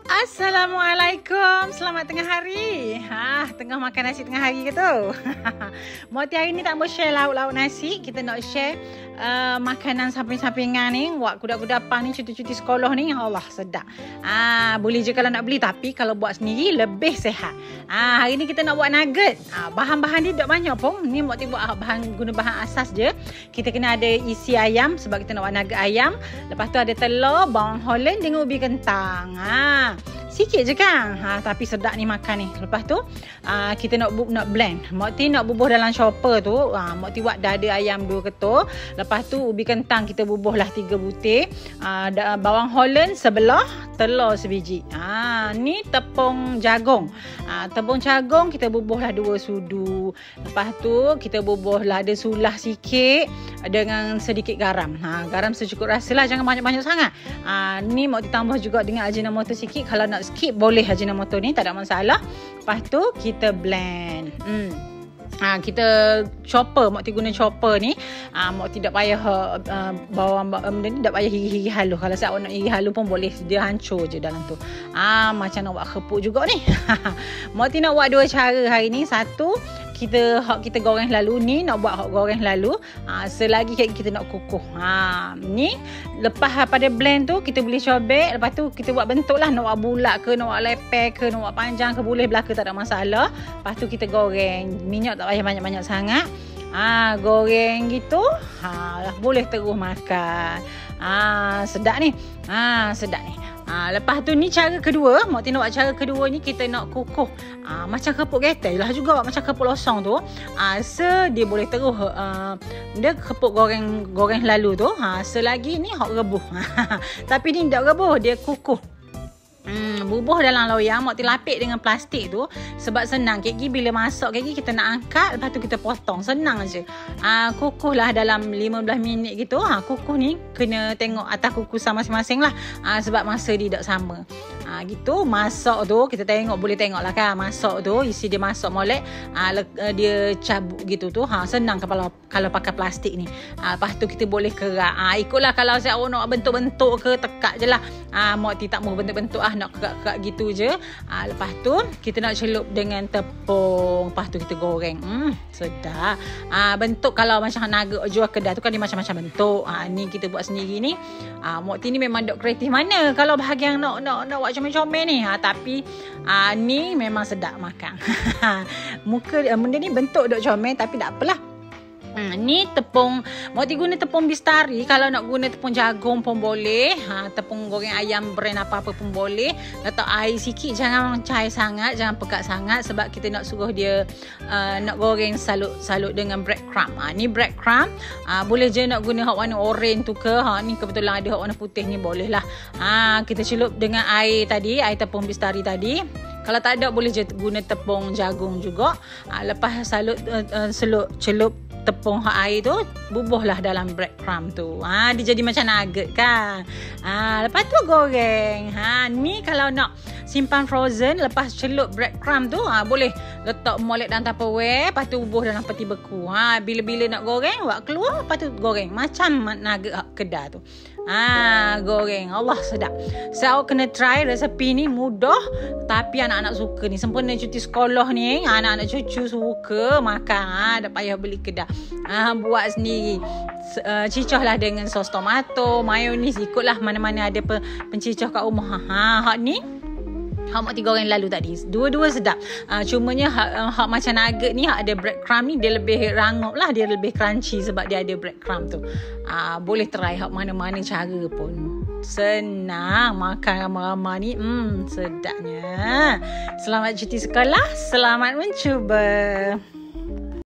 Assalamualaikum, selamat tengah hari. Tengah makan nasi tengah hari ke tu? Moti hari ni tak mau share lauk-lauk nasi. Kita nak share makanan samping-sampingan ni. Buat kuda-kudapan ni, cuti-cuti sekolah ni. Allah, sedap. Boleh je kalau nak beli. Tapi kalau buat sendiri, lebih sihat. Hari ni kita nak buat nugget. Bahan-bahan ni tak banyak pun. Ni Moti buat guna bahan asas je. Kita kena ada isi ayam sebab kita nak buat nugget ayam. Lepas tu ada telur, bawang holland dengan ubi kentang. Sikit je kan, tapi sedap ni makan ni. Lepas tu kita nak blend. Mokti nak bubuh dalam chopper tu. Mokti buat dada ayam 2 ketul. Lepas tu ubi kentang kita bubuh lah 3 butir. Bawang holland sebelah, telur sebiji. Ni tepung jagung. Tepung jagung kita bubuh lah 2 sudu. Lepas tu kita bubuh lah ada sulah sikit dengan sedikit garam. Garam secukup rasa lah, jangan banyak-banyak sangat. Ni Mokti tambah juga dengan ajinomoto sikit. Kalau nak skip boleh ajinomoto ni, tak ada masalah. Lepas tu kita blend. Kita chopper, Mokti guna chopper ni. Mokti tak payah bawang benda ni tak payah hiri-hiri halus. Kalau saya nak hiri halus pun boleh, dia hancur je dalam tu. Macam nak buat kerupuk juga ni. Mokti nak buat 2 cara hari ni. Satu, kita goreng lalu. Ni nak buat hot goreng lalu. Selagi kita nak kukuh. Ni lepas pada blend tu kita boleh cobek. Lepas tu kita buat bentuk lah. Nak buat bulat ke, nak buat lepek ke, nak buat panjang ke, boleh belaka, tak ada masalah. Lepas tu kita goreng. Minyak tak payah banyak-banyak sangat. Goreng gitu. Boleh terus makan. Sedap ni. Sedap ni. Lepas tu ni cara kedua. Mokti nak buat cara kedua ni, kita nak kukuh. Macam kerupuk getai lah juga. Macam kerupuk losong tu. Dia boleh terus. Dia kerupuk goreng lalu tu. Selagi ni hok rebuh. Tapi ni tak rebuh, dia kukuh. Bubuh dalam loyang. Mokti lapik dengan plastik tu sebab senang. Kek bila masak kita nak angkat, lepas tu kita potong. Senang je. Kukuh lah dalam 15 minit gitu. Kukuh ni kena tengok atas kukusan masing-masing lah. Sebab masa dia tak sama. Gitu masak tu kita boleh tengok lah kan. Masak tu isi dia masak molek. Dia cabut gitu tu. Senang kalau pakai plastik ni. Lepas tu kita boleh kerak. Ikutlah kalau saya nak bentuk-bentuk ke, tekak je lah. Mokti tak mau bentuk-bentuk nak kerak-kerak gitu je. Lepas tu kita nak celup dengan tepung. Lepas tu kita goreng. Sedap. Bentuk kalau macam nugget jual kedai tu kan dia macam-macam bentuk. Ni kita buat sendiri ni. Mokti ni memang dok kreatif mana kalau bahagian nak buat comel-comel ni. Tapi ni memang sedap makan. Benda ni bentuk dok comel tapi tak apalah. Ni tepung. Mokti guna tepung bistari. Kalau nak guna tepung jagung pun boleh. Tepung goreng ayam brand apa-apa pun boleh. Letak air sikit. Jangan cair sangat, jangan pekat sangat. Sebab kita nak suruh dia nak goreng salut dengan breadcrumb. Ni breadcrumb. Boleh je nak guna hot warna orange tu ke. Ni kebetulan ada hot warna putih ni, boleh lah. Kita celup dengan air tadi, air tepung bistari tadi. Kalau tak ada, boleh je guna tepung jagung juga. Lepas celup tepung air tu, bubuhlah dalam breadcrumb tu. Dia jadi macam nugget kan. Lepas tu goreng. Ni kalau nak simpan frozen, lepas celup breadcrumb tu, boleh letak molek dalam tupperware, lepas tu bubuh dalam peti beku. Bila-bila nak goreng, buat keluar, lepas tu goreng. Macam nugget kedai tu. Goreng. Allah, sedap. Saya kena try resepi ni, mudah tapi anak-anak suka ni. Sempena cuti sekolah ni, anak-anak cucu suka makan. Tak payah beli kedai. Buat sendiri. Cicahlah dengan sos tomato, mayonis, ikutlah mana-mana ada pencicah kat rumah. Hak ni Mokti goreng lalu tadi. Dua-dua sedap. Cumanya hak macam nugget ni, hak ada breadcrumb ni, dia lebih rangup lah. Dia lebih crunchy sebab dia ada breadcrumb tu. Boleh try hak mana-mana cara pun. Senang makan ramai-ramai ni. Sedapnya. Selamat cuti sekolah. Selamat mencuba.